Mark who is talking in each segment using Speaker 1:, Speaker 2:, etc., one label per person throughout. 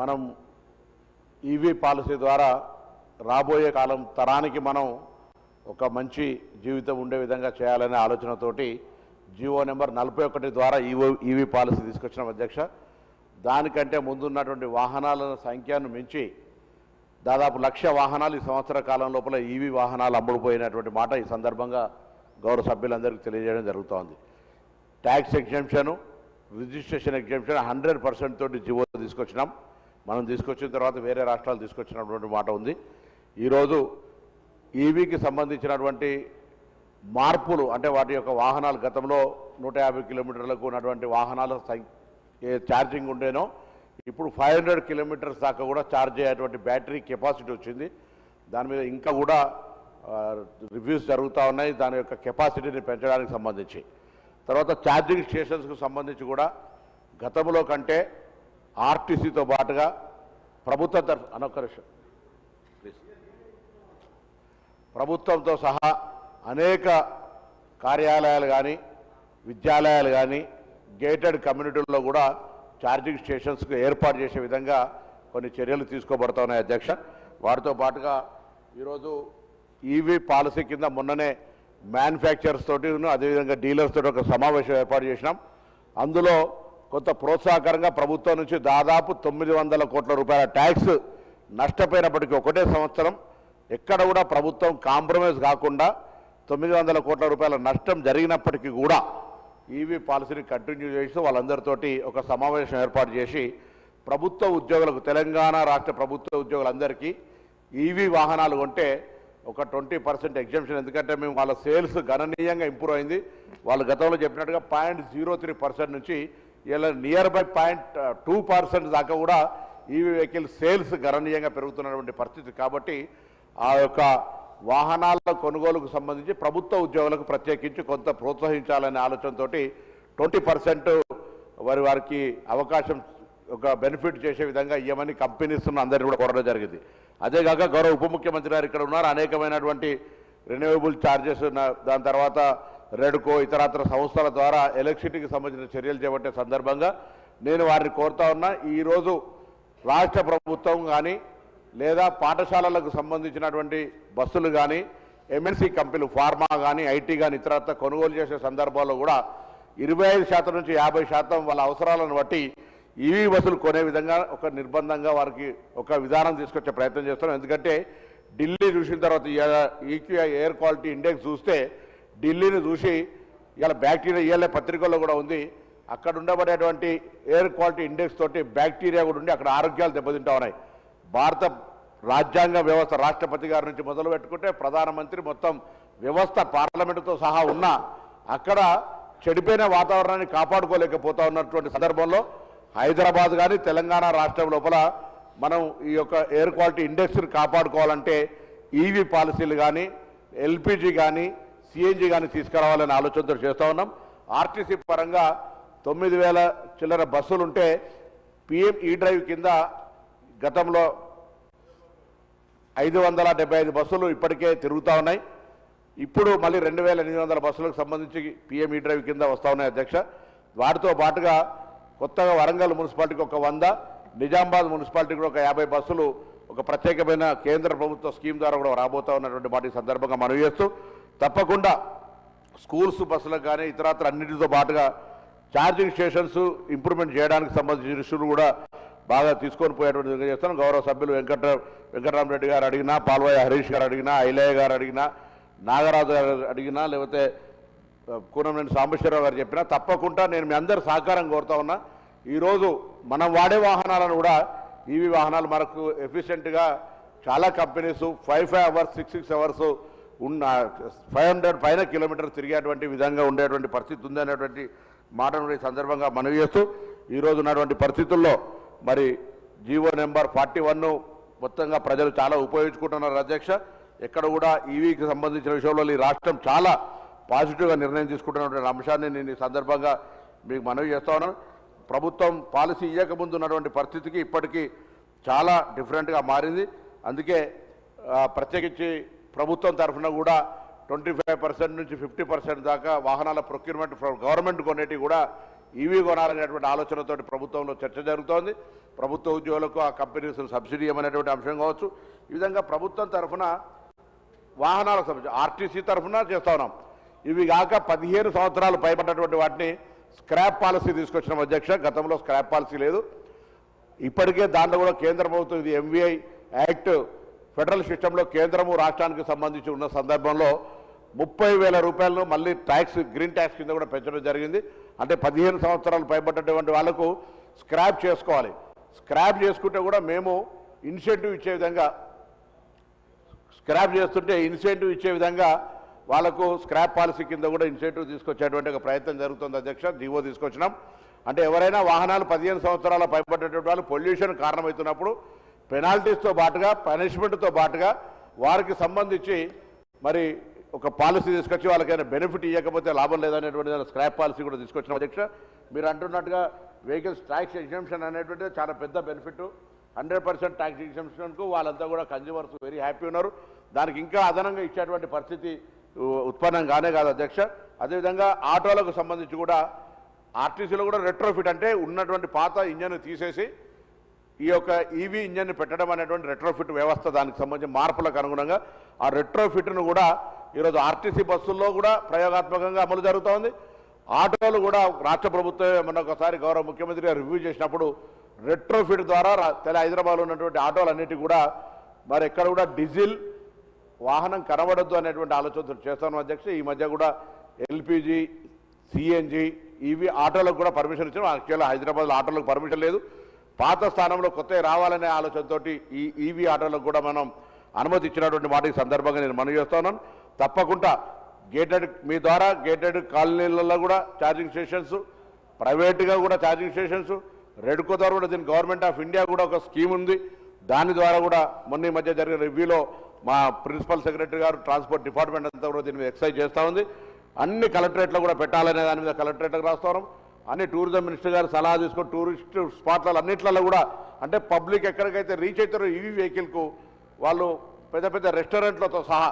Speaker 1: మనం EV policy ద్వారా రాబోయే కాలం తరానికి మనం ఒక మంచి జీవితం ఉండే విధంగా చేయాలనే ఆలోచనతోటి జీవో నెంబర్ 41 ద్వారా ఈవీ పాలసీ తీసుకొచ్చిన అధ్యక్ష. దానికంటే ముందున్నటువంటి వాహనాల సంఖ్యను మించి దాదాపు 1,00,000 వాహనాలు ఈ సంవత్సర కాలం లోపల ఈవీ వాహనాలు అమ్ముడుపోయినటువంటి మాట ఈ సందర్భంగా గౌరవ సభ్యులందరికీ తెలియజేయడం జరుగుతోంది. ట్యాక్స్ ఎగ్జంప్షన్, రిజిస్ట్రేషన్ ఎగ్జంప్షన్ 100% తోటి జీవో తీసుకొచ్చినాం. మనం తీసుకొచ్చిన తర్వాత వేరే రాష్ట్రాలు తీసుకొచ్చినటువంటి మాట ఉంది. ఈరోజు ఈవీకి సంబంధించినటువంటి మార్పులు అంటే వాటి యొక్క వాహనాలు గతంలో 150 కిలోమీటర్లకు ఉన్నటువంటి వాహనాల ఛార్జింగ్ ఉండేనో ఇప్పుడు 500 కిలోమీటర్స్ దాకా కూడా ఛార్జ్ అయ్యేటువంటి బ్యాటరీ కెపాసిటీ వచ్చింది. దాని మీద ఇంకా కూడా రివ్యూస్ జరుగుతూ ఉన్నాయి దాని యొక్క కెపాసిటీని పెంచడానికి సంబంధించి. తర్వాత ఛార్జింగ్ స్టేషన్స్కు సంబంధించి కూడా గతంలో కంటే ఆర్టీసీతో పాటుగా ప్రభుత్వ ప్రభుత్వంతో సహా అనేక కార్యాలయాలు కానీ విద్యాలయాలు కానీ గేటెడ్ కమ్యూనిటీల్లో కూడా ఛార్జింగ్ స్టేషన్స్కు ఏర్పాటు చేసే విధంగా కొన్ని చర్యలు తీసుకోబడుతున్నాయి అధ్యక్ష. వాటితో పాటుగా ఈరోజు ఈవీ పాలసీ కింద మొన్ననే మ్యానుఫ్యాక్చరర్స్ తోటి అదేవిధంగా డీలర్స్ తోటి ఒక సమావేశం ఏర్పాటు చేసినాం. అందులో కొంత ప్రోత్సాహకరంగా ప్రభుత్వం నుంచి దాదాపు 900 కోట్ల రూపాయల ట్యాక్స్ నష్టపోయినప్పటికీ ఒకటే సంవత్సరం ఎక్కడ కూడా ప్రభుత్వం కాంప్రమైజ్ కాకుండా 900 కోట్ల రూపాయల నష్టం జరిగినప్పటికీ కూడా ఈవీ పాలసీని కంటిన్యూ చేస్తూ వాళ్ళందరితోటి ఒక సమావేశం ఏర్పాటు చేసి ప్రభుత్వ ఉద్యోగులకు తెలంగాణ రాష్ట్ర ప్రభుత్వ ఉద్యోగులందరికీ ఈవీ వాహనాలు కొంటే ఒక 20% ఎగ్జంప్షన్. ఎందుకంటే మేము వాళ్ళ సేల్స్ గణనీయంగా ఇంప్రూవ్ అయింది. వాళ్ళు గతంలో చెప్పినట్టుగా 0.03% నుంచి ఇలా నియర్ బై 0.2% దాకా కూడా ఈవీ వెహికల్ సేల్స్ గణనీయంగా పెరుగుతున్నటువంటి పరిస్థితి. కాబట్టి ఆ యొక్క వాహనాల కొనుగోలుకు సంబంధించి ప్రభుత్వ ఉద్యోగులకు ప్రత్యేకించి కొంత ప్రోత్సహించాలనే ఆలోచనతో 20% వారికి అవకాశం ఒక బెనిఫిట్ చేసే విధంగా ఇవ్వమని కంపెనీస్ అందరినీ కూడా కోరడం జరిగింది. అదేగాక గౌరవ ఉప ముఖ్యమంత్రి గారు ఇక్కడ ఉన్నారు. అనేకమైనటువంటి రెన్యూవబుల్ ఛార్జెస్ దాని తర్వాత రెడ్కో ఇతరత్ర సంస్థల ద్వారా ఎలక్ట్రిసిటీకి సంబంధించిన చర్యలు చేపట్టే సందర్భంగా నేను వారిని కోరుతా ఉన్నా. ఈరోజు రాష్ట్ర ప్రభుత్వం కానీ లేదా పాఠశాలలకు సంబంధించినటువంటి బస్సులు కానీ ఎంఎన్సీ కంపెనీలు ఫార్మా కానీ ఐటీ కానీ ఇతరత్ర కొనుగోలు చేసే సందర్భాల్లో కూడా 25% నుంచి 50% వాళ్ళ అవసరాలను బట్టి ఈవీ బస్సులు కొనే విధంగా ఒక నిర్బంధంగా వారికి ఒక విధానం తీసుకొచ్చే ప్రయత్నం చేస్తున్నాం. ఎందుకంటే ఢిల్లీ చూసిన తర్వాత ఈక్యూఐ ఎయిర్ క్వాలిటీ ఇండెక్స్ చూస్తే ఢిల్లీని చూసి ఇలా బ్యాక్టీరియా ఇవాళ పత్రికల్లో కూడా ఉంది. అక్కడ ఉండబడేటువంటి ఎయిర్ క్వాలిటీ ఇండెక్స్ తోటి బ్యాక్టీరియా కూడా ఉండి అక్కడ ఆరోగ్యాలు దెబ్బతింటా ఉన్నాయి. భారత రాజ్యాంగ వ్యవస్థ రాష్ట్రపతి గారి నుంచి మొదలు పెట్టుకుంటే ప్రధానమంత్రి మొత్తం వ్యవస్థ పార్లమెంటుతో సహా ఉన్న అక్కడ చెడిపోయిన వాతావరణాన్ని కాపాడుకోలేకపోతా ఉన్నటువంటి సందర్భంలో హైదరాబాద్ కానీ తెలంగాణ రాష్ట్రం లోపల మనం ఈ యొక్క ఎయిర్ క్వాలిటీ ఇండెక్స్ని కాపాడుకోవాలంటే ఈవీ పాలసీలు కానీ ఎల్పిజి కానీ సిఎన్జి కానీ తీసుకురావాలనే ఆలోచనతో చేస్తూ ఉన్నాం. ఆర్టీసీ పరంగా 9,000 చిల్లర బస్సులు ఉంటే పిఎం ఈ డ్రైవ్ కింద గతంలో 575 బస్సులు ఇప్పటికే తిరుగుతూ ఉన్నాయి. ఇప్పుడు మళ్ళీ 2,800 బస్సులకు సంబంధించి పిఎం ఈ డ్రైవ్ కింద వస్తూ ఉన్నాయి అధ్యక్ష. వాటితో పాటుగా కొత్తగా వరంగల్ మున్సిపాలిటీకి ఒక 100, నిజామాబాద్ మున్సిపాలిటీకి కూడా ఒక 50 బస్సులు ఒక ప్రత్యేకమైన కేంద్ర ప్రభుత్వ స్కీమ్ ద్వారా కూడా రాబోతూ ఉన్నటువంటి మాట ఈ సందర్భంగా మనవి చేస్తూ తప్పకుండా స్కూల్స్ బస్సులకు కానీ ఇతరత్ర అన్నింటితో పాటుగా ఛార్జింగ్ స్టేషన్స్ ఇంప్రూవ్మెంట్ చేయడానికి సంబంధించిన ఇష్యూలు కూడా బాగా తీసుకొని పోయేటువంటి విధంగా చేస్తాను. గౌరవ సభ్యులు వెంకటరామరెడ్డి గారు అడిగినా, పాల్వాయి హరీష్ గారు అడిగినా, ఐలయ్య గారు అడిగినా, నాగరాజు గారు అడిగినా, లేకపోతే కూనంనేని సాంబశివరావు గారు చెప్పినా తప్పకుండా నేను మీ అందరు సహకారం కోరుతా ఉన్నా. ఈరోజు మనం వాడే వాహనాలను కూడా ఈవీ వాహనాలు మనకు ఎఫిషియెంట్గా చాలా కంపెనీస్ 5 అవర్స్ 6 అవర్స్ ఉన్న 500 పైన కిలోమీటర్ తిరిగేటువంటి విధంగా ఉండేటువంటి పరిస్థితి ఉంది అనేటువంటి మాటను ఈ సందర్భంగా మనవి చేస్తూ ఈరోజు ఉన్నటువంటి పరిస్థితుల్లో మరి జీవో నెంబర్ 41 మొత్తంగా ప్రజలు చాలా ఉపయోగించుకుంటున్నారు అధ్యక్ష. ఎక్కడ కూడా ఈవీకి సంబంధించిన విషయంలో ఈ రాష్ట్రం చాలా పాజిటివ్గా నిర్ణయం తీసుకుంటున్నటువంటి అంశాన్ని నేను ఈ సందర్భంగా మీకు మనవి చేస్తా ఉన్నాను. ప్రభుత్వం పాలసీ ఇవ్వకముందు ఉన్నటువంటి పరిస్థితికి ఇప్పటికీ చాలా డిఫరెంట్గా మారింది. అందుకే ప్రత్యేకించి ప్రభుత్వం తరఫున కూడా 25% నుంచి 50% దాకా వాహనాల ప్రొక్యూర్మెంట్ గవర్నమెంట్ కొనేటివి కూడా ఈవీ కొనాలనేటువంటి ఆలోచనతోటి ప్రభుత్వంలో చర్చ జరుగుతోంది. ప్రభుత్వ ఉద్యోగులకు ఆ కంపెనీస్ సబ్సిడీ ఇవ్వనేటువంటి అంశం కావచ్చు. ఈ విధంగా ప్రభుత్వం తరఫున వాహనాలకు సంబంధించి ఆర్టీసీ తరఫున చేస్తా ఉన్నాం. ఇవి కాక 15 సంవత్సరాలు పైబడ్డటువంటి వాటిని స్క్రాప్ పాలసీ తీసుకొచ్చిన అధ్యక్ష. గతంలో స్క్రాప్ పాలసీ లేదు. ఇప్పటికే దాంట్లో కూడా కేంద్ర ప్రభుత్వం ఇది ఎంవీఐ యాక్ట్ ఫెడరల్ సిస్టంలో కేంద్రము రాష్ట్రానికి సంబంధించి ఉన్న సందర్భంలో 30,000 రూపాయలను మళ్ళీ ట్యాక్స్ గ్రీన్ ట్యాక్స్ కింద కూడా పెంచడం జరిగింది. అంటే 15 సంవత్సరాలు పైబడ్డటువంటి వాళ్లకు స్క్రాప్ చేసుకోవాలి. స్క్రాప్ చేసుకుంటే కూడా మేము ఇన్సెంటివ్ ఇచ్చే విధంగా స్క్రాప్ చేస్తుంటే ఇన్సెంటివ్ ఇచ్చే విధంగా వాళ్ళకు స్క్రాప్ పాలసీ కింద కూడా ఇన్సెంటివ్ తీసుకొచ్చేటువంటి ఒక ప్రయత్నం జరుగుతుంది అధ్యక్ష. జీవో తీసుకొచ్చినాం. అంటే ఎవరైనా వాహనాలు 15 సంవత్సరాల పైబడ్డటువంటి వాళ్ళు పొల్యూషన్ కారణమవుతున్నప్పుడు పెనాల్టీస్తో పాటుగా పనిష్మెంట్తో పాటుగా వారికి సంబంధించి మరి ఒక పాలసీ తీసుకొచ్చి వాళ్ళకైనా బెనిఫిట్ ఇవ్వకపోతే లాభం లేదనేటువంటి స్క్రాప్ పాలసీ కూడా తీసుకొచ్చిన అధ్యక్ష. మీరు అంటున్నట్టుగా వెహికల్స్ ట్యాక్స్ ఎగ్జంప్షన్ అనేటువంటిది చాలా పెద్ద బెనిఫిట్. 100% ట్యాక్స్ ఎగ్జంప్షన్కు వాళ్ళంతా కూడా కన్జ్యూమర్స్ వెరీ హ్యాపీ ఉన్నారు. దానికి ఇంకా అదనంగా ఇచ్చేటువంటి పరిస్థితి ఉత్పన్నం కానే కాదు అధ్యక్ష. అదేవిధంగా ఆటోలకు సంబంధించి కూడా ఆర్టీసీలో కూడా రెట్రోఫిట్ అంటే ఉన్నటువంటి పాత ఇంజన్ తీసేసి ఈ యొక్క ఈవీ ఇంజన్ పెట్టడం అనేటువంటి రెట్రోఫిట్ వ్యవస్థ దానికి సంబంధించిన మార్పులకు అనుగుణంగా ఆ రెట్రోఫిట్ను కూడా ఈరోజు ఆర్టీసీ బస్సుల్లో కూడా ప్రయోగాత్మకంగా అమలు జరుగుతోంది. ఆటోలు కూడా రాష్ట్ర ప్రభుత్వం మొన్న ఒకసారి గౌరవ ముఖ్యమంత్రి గారు రివ్యూ చేసినప్పుడు రెట్రోఫిట్ ద్వారా హైదరాబాద్లో ఉన్నటువంటి ఆటోలన్నిటి కూడా మరి ఎక్కడ కూడా డీజిల్ వాహనం కనబడద్దు అనేటువంటి ఆలోచనతో చేస్తాను అధ్యక్ష. ఈ మధ్య కూడా ఎల్పిజి సిఎన్జి ఈవీ ఆటోలకు కూడా పర్మిషన్ ఇచ్చాం. యాక్చువల్గా హైదరాబాద్లో ఆటోలకు పర్మిషన్ లేదు. పాత స్థానంలో కొత్తవి రావాలనే ఆలోచనతోటి ఈ ఈవీ ఆటోలకు కూడా మనం అనుమతి ఇచ్చినటువంటి మాట ఈ సందర్భంగా నేను మనవి చేస్తున్నాను. తప్పకుండా గేటెడ్ మీ ద్వారా గేటెడ్ కాలనీలలో కూడా ఛార్జింగ్ స్టేషన్స్, ప్రైవేటుగా కూడా ఛార్జింగ్ స్టేషన్స్, రెడ్కో ద్వారా కూడా దీని గవర్నమెంట్ ఆఫ్ ఇండియా కూడా ఒక స్కీమ్ ఉంది. దాని ద్వారా కూడా మొన్న ఈ మధ్య జరిగిన రివ్యూలో మా ప్రిన్సిపల్ సెక్రటరీ గారు ట్రాన్స్పోర్ట్ డిపార్ట్మెంట్ అంతా కూడా దీని మీద ఎక్సైజ్ చేస్తూ ఉంది. అన్ని కలెక్టరేట్లో కూడా పెట్టాలనే దాని మీద కలెక్టరేట్కి రాస్తున్నాం. అన్ని టూరిజం మినిస్టర్ గారు సలహా తీసుకొని టూరిస్ట్ స్పాట్లలో అన్నింటిలో కూడా అంటే పబ్లిక్ ఎక్కడికైతే రీచ్ అవుతారో ఈవీ వెహికల్కు వాళ్ళు పెద్ద పెద్ద రెస్టారెంట్లతో సహా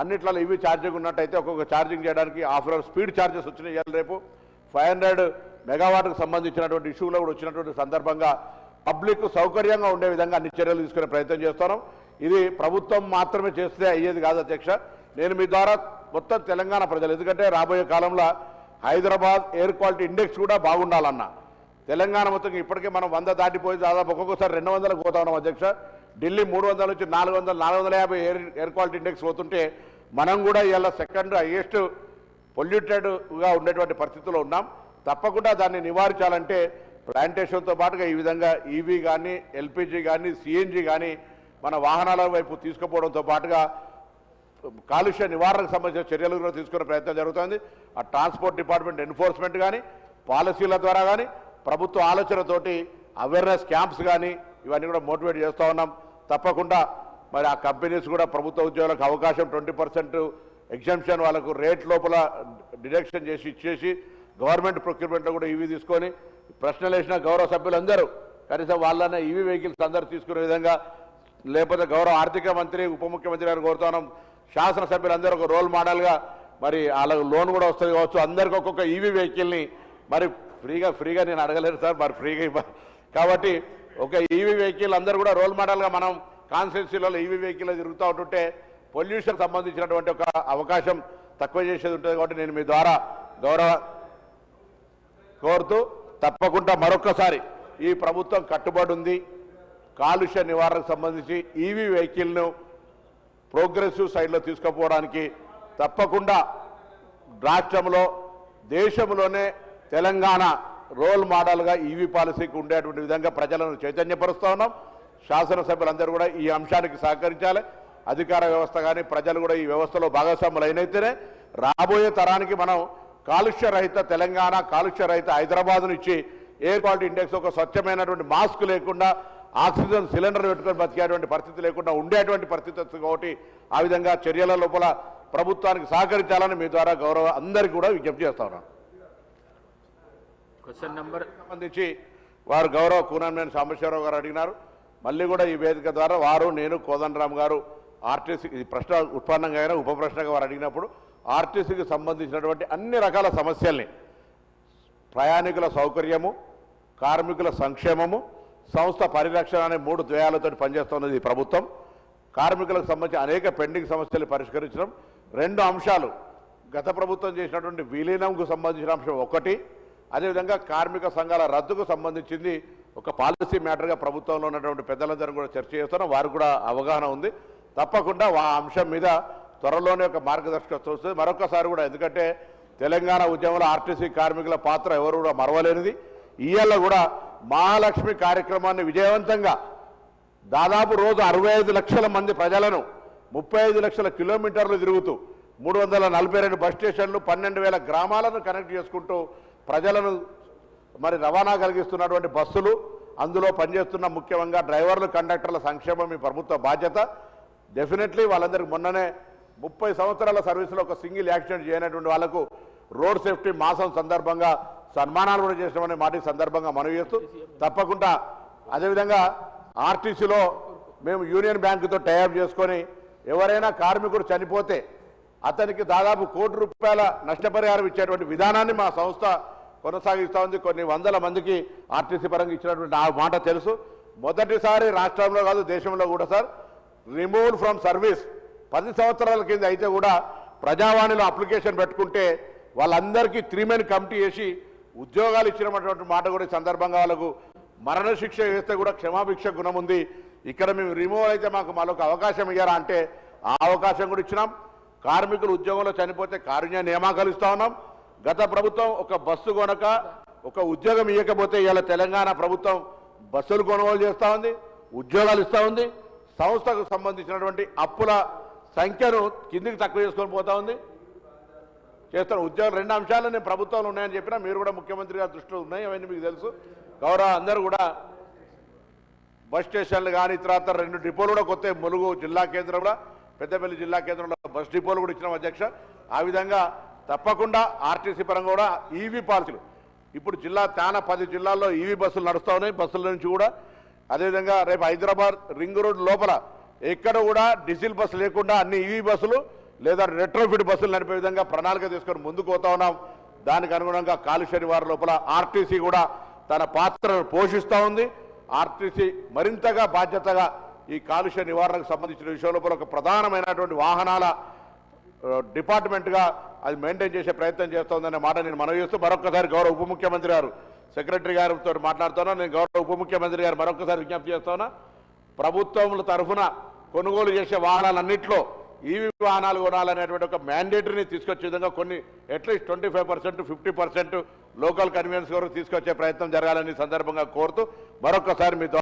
Speaker 1: అన్నిట్లలో ఈవీ ఛార్జింగ్ ఉన్నట్టయితే ఒక్కొక్క ఛార్జింగ్ చేయడానికి ఆఫర్ స్పీడ్ ఛార్జెస్ వచ్చినాయి. ఇవాళ రేపు 500 మెగావాట్కు సంబంధించినటువంటి ఇష్యూలో కూడా వచ్చినటువంటి సందర్భంగా పబ్లిక్ సౌకర్యంగా ఉండే విధంగా అన్ని చర్యలు తీసుకునే ప్రయత్నం చేస్తున్నాం. ఇది ప్రభుత్వం మాత్రమే చేస్తే అయ్యేది కాదు అధ్యక్ష. నేను మీ ద్వారా మొత్తం తెలంగాణ ప్రజలు, ఎందుకంటే రాబోయే కాలంలో హైదరాబాద్ ఎయిర్ క్వాలిటీ ఇండెక్స్ కూడా బాగుండాలన్న తెలంగాణ మొత్తం ఇప్పటికే మనం 100 దాటిపోయి దాదాపు ఒక్కొక్కసారి 200లకు పోతా ఉన్నాం అధ్యక్ష. ఢిల్లీ 300 నుంచి 400, 450 ఎయిర్ క్వాలిటీ ఇండెక్స్ పోతుంటే మనం కూడా ఇవాళ సెకండ్ హైయెస్ట్ పొల్యూటెడ్గా ఉండేటువంటి పరిస్థితుల్లో ఉన్నాం. తప్పకుండా దాన్ని నివారించాలంటే ప్లాంటేషన్తో పాటుగా ఈ విధంగా ఈవీ కానీ ఎల్పిజి కానీ సిఎన్జి కానీ మన వాహనాల వైపు తీసుకుపోవడంతో పాటుగా కాలుష్య నివారణకు సంబంధించిన చర్యలు కూడా తీసుకునే ప్రయత్నం జరుగుతుంది. ఆ ట్రాన్స్పోర్ట్ డిపార్ట్మెంట్ ఎన్ఫోర్స్మెంట్ కానీ పాలసీల ద్వారా కానీ ప్రభుత్వ ఆలోచనతోటి అవేర్నెస్ క్యాంప్స్ కానీ ఇవన్నీ కూడా మోటివేట్ చేస్తూ ఉన్నాం. తప్పకుండా మరి ఆ కంపెనీస్ కూడా ప్రభుత్వ ఉద్యోగులకు అవకాశం 20% ఎగ్జంప్షన్ వాళ్ళకు రేట్ లోపల డిడక్షన్ చేసి ఇచ్చేసి గవర్నమెంట్ ప్రొక్యూర్మెంట్లో కూడా ఈవీ తీసుకొని ప్రశ్నలు వేసిన గౌరవ సభ్యులందరూ కనీసం వాళ్ళనే ఈవీ వెహికల్స్ అందరూ తీసుకునే విధంగా, లేకపోతే గౌరవ ఆర్థిక మంత్రి ఉప ముఖ్యమంత్రి గారు కోరుతున్నాం శాసనసభ్యులందరూ ఒక రోల్ మోడల్గా మరి వాళ్ళకు లోన్ కూడా వస్తుంది కావచ్చు. అందరికీ ఒక్కొక్క ఈవీ వెహికల్ని మరి ఫ్రీగా నేను అడగలేను సార్, మరి ఫ్రీగా కాబట్టి ఒక ఈవీ వెహికల్ అందరూ కూడా రోల్ మోడల్గా మనం కాన్స్టిట్యున్సీలలో ఈవీ వెహికల్ తిరుగుతూ ఉంటుంటే పొల్యూషన్ సంబంధించినటువంటి ఒక అవకాశం తక్కువ చేసేది ఉంటుంది. కాబట్టి నేను మీ ద్వారా గౌరవ కోరుతూ తప్పకుండా మరొక్కసారి ఈ ప్రభుత్వం కట్టుబడి ఉంది. కాలుష్య నివారణకు సంబంధించి ఈవీ వెహికల్ను ప్రోగ్రెసివ్ సైడ్లో తీసుకుపోవడానికి తప్పకుండా రాష్ట్రంలో దేశంలోనే తెలంగాణ రోల్ మోడల్గా ఈవీ పాలసీకి ఉండేటువంటి విధంగా ప్రజలను చైతన్యపరుస్తూ ఉన్నాం. శాసనసభ్యులందరూ కూడా ఈ అంశానికి సహకరించాలి. అధికార వ్యవస్థ కానీ ప్రజలు కూడా ఈ వ్యవస్థలో భాగస్వాములు అయినైతేనే రాబోయే తరానికి మనం కాలుష్య రహిత తెలంగాణ, కాలుష్య రహిత హైదరాబాద్ను ఇచ్చి ఎయిర్ క్వాలిటీ ఇండెక్స్ ఒక స్వచ్ఛమైనటువంటి మాస్క్ లేకుండా ఆక్సిజన్ సిలిండర్ పెట్టుకొని బతికేటువంటి పరిస్థితి లేకుండా ఉండేటువంటి పరిస్థితి వస్తుంది. కాబట్టి ఆ విధంగా చర్యల లోపల ప్రభుత్వానికి సహకరించాలని మీ ద్వారా గౌరవ అందరికీ కూడా విజ్ఞప్తి చేస్తా ఉన్నాను.
Speaker 2: క్వశ్చన్ నెంబర్
Speaker 1: సంబంధించి వారు గౌరవ కూనంనేని సాంబశివరావు గారు అడిగినారు. మళ్ళీ కూడా ఈ వేదిక ద్వారా వారు, నేను, కోదండరామ్ గారు ఆర్టీసీ ఈ ప్రశ్న ఉత్పన్నంగా అయినా ఉప ప్రశ్నగా వారు అడిగినప్పుడు ఆర్టీసీకి సంబంధించినటువంటి అన్ని రకాల సమస్యల్ని ప్రయాణికుల సౌకర్యము, కార్మికుల సంక్షేమము, సంస్థ పరిరక్షణ అనే 3 ధ్యేయాలతో పనిచేస్తున్నది ఈ ప్రభుత్వం. కార్మికులకు సంబంధించి అనేక పెండింగ్ సమస్యలు పరిష్కరించడం. 2 అంశాలు గత ప్రభుత్వం చేసినటువంటి విలీనంకు సంబంధించిన అంశం ఒకటి, అదేవిధంగా కార్మిక సంఘాల రద్దుకు సంబంధించింది ఒక పాలసీ మ్యాటర్గా ప్రభుత్వంలో ఉన్నటువంటి పెద్దలందరూ కూడా చర్చ చేస్తున్నాం. వారికి కూడా అవగాహన ఉంది. తప్పకుండా ఆ అంశం మీద త్వరలోనే ఒక మార్గదర్శకత్వం వస్తుంది. మరొకసారి కూడా, ఎందుకంటే తెలంగాణ ఉద్యమంలో ఆర్టీసీ కార్మికుల పాత్ర ఎవరు కూడా మరవలేనిది. ఇయ్యాల కూడా మహాలక్ష్మి కార్యక్రమాన్ని విజయవంతంగా దాదాపు రోజు 65 లక్షల మంది ప్రజలను 35 లక్షల కిలోమీటర్లు తిరుగుతూ 342 బస్ స్టేషన్లు 12,000 గ్రామాలను కనెక్ట్ చేసుకుంటూ ప్రజలను మరి రవాణా కలిగిస్తున్నటువంటి బస్సులు, అందులో పనిచేస్తున్న ముఖ్యంగా డ్రైవర్లు, కండక్టర్ల సంక్షేమం మీ ప్రభుత్వ బాధ్యత. డెఫినెట్లీ వాళ్ళందరికీ మొన్ననే 30 సంవత్సరాల సర్వీసులో ఒక సింగిల్ యాక్సిడెంట్ చేయనటువంటి వాళ్లకు రోడ్ సేఫ్టీ మాసం సందర్భంగా సన్మానాలు కూడా చేసినామనే మాట సందర్భంగా మనవి చేస్తూ, తప్పకుండా అదేవిధంగా ఆర్టీసీలో మేము యూనియన్ బ్యాంకుతో టైఅప్ చేసుకొని ఎవరైనా కార్మికుడు చనిపోతే అతనికి దాదాపు ₹1 కోటి నష్టపరిహారం ఇచ్చేటువంటి విధానాన్ని మా సంస్థ కొనసాగిస్తూ ఉంది. కొన్ని వందల మందికి ఆర్టీసీ పరంగా ఇచ్చినటువంటి ఆ మాట తెలుసు. మొదటిసారి రాష్ట్రంలో కాదు దేశంలో కూడా సార్ రిమూవల్ ఫ్రమ్ సర్వీస్ 10 సంవత్సరాల కింద అయితే కూడా ప్రజావాణిలో అప్లికేషన్ పెట్టుకుంటే వాళ్ళందరికీ 3 మెన్ కమిటీ వేసి ఉద్యోగాలు ఇచ్చినటువంటి మాట కూడా ఈ సందర్భంగా వాళ్ళకు మరణశిక్ష వేస్తే కూడా క్షమాభిక్ష గుణం ఉంది. ఇక్కడ మేము రిమూవల్ అయితే మాకు మరొక అవకాశం ఇయ్యారా అంటే ఆ అవకాశం కూడా ఇచ్చినాం. కార్మికులు ఉద్యోగంలో చనిపోతే కారుణ్య నియామకాలు ఇస్తా ఉన్నాం. గత ప్రభుత్వం ఒక బస్సు కొనక ఒక ఉద్యోగం ఇవ్వకపోతే ఇవాళ తెలంగాణ ప్రభుత్వం బస్సులు కొనుగోలు చేస్తూ ఉంది, ఉద్యోగాలు ఇస్తూ ఉంది. సంస్థకు సంబంధించినటువంటి అప్పుల సంఖ్యను కిందికి తక్కువ చేసుకొని పోతా ఉంది. చేస్తున్న ఉద్యోగాలు 2 అంశాలు నేను ప్రభుత్వంలో ఉన్నాయని చెప్పినా మీరు కూడా ముఖ్యమంత్రి గారి దృష్టిలో ఉన్నాయి, అవన్నీ మీకు తెలుసు. గౌరవ అందరూ కూడా బస్ స్టేషన్లు కానీ ఇతరత్ర 2 డిపోలు కూడా కొత్త ములుగు జిల్లా కేంద్రంలో, పెద్దపల్లి జిల్లా కేంద్రంలో బస్ డిపోలు కూడా ఇచ్చినాం అధ్యక్ష. ఆ విధంగా తప్పకుండా ఆర్టీసీ పరంగా కూడా ఈవీ పాలసీలు ఇప్పుడు చాలా 10 జిల్లాల్లో ఈవీ బస్సులు నడుస్తూ ఉన్నాయి. బస్సుల నుంచి కూడా అదేవిధంగా రేపు హైదరాబాద్ రింగ్ రోడ్ లోపల ఎక్కడ కూడా డీజిల్ బస్సు లేకుండా అన్ని ఈవీ బస్సులు లేదా రెట్రోఫిట్ బస్సులు నడిపే విధంగా ప్రణాళిక తీసుకొని ముందుకు పోతా ఉన్నాం. దానికి అనుగుణంగా కాలుష్య నివారణ లోపల ఆర్టీసీ కూడా తన పాత్రను పోషిస్తూ ఉంది. ఆర్టీసీ మరింతగా బాధ్యతగా ఈ కాలుష్య నివారణకు సంబంధించిన విషయం లోపల ఒక ప్రధానమైనటువంటి వాహనాల డిపార్ట్మెంట్గా అది మెయింటైన్ చేసే ప్రయత్నం చేస్తోందనే మాట నేను మనవి చేస్తూ మరొకసారి గౌరవ ఉప ముఖ్యమంత్రి గారు సెక్రటరీ గారితో మాట్లాడుతున్నా. నేను గౌరవ ఉప ముఖ్యమంత్రి గారు మరొకసారి విజ్ఞప్తి చేస్తున్నా, ప్రభుత్వముల తరఫున కొనుగోలు చేసే వాహనాలన్నింటిలో ఈవీ వాహనాలు కొనాలనేటువంటి ఒక మ్యాండేటరీని తీసుకొచ్చే విధంగా కొన్ని అట్లీస్ట్ 25% 50% లోకల్ కన్వీనియన్స్ వరకు తీసుకొచ్చే ప్రయత్నం జరగాలని సందర్భంగా కోరుతూ మరొకసారి మీ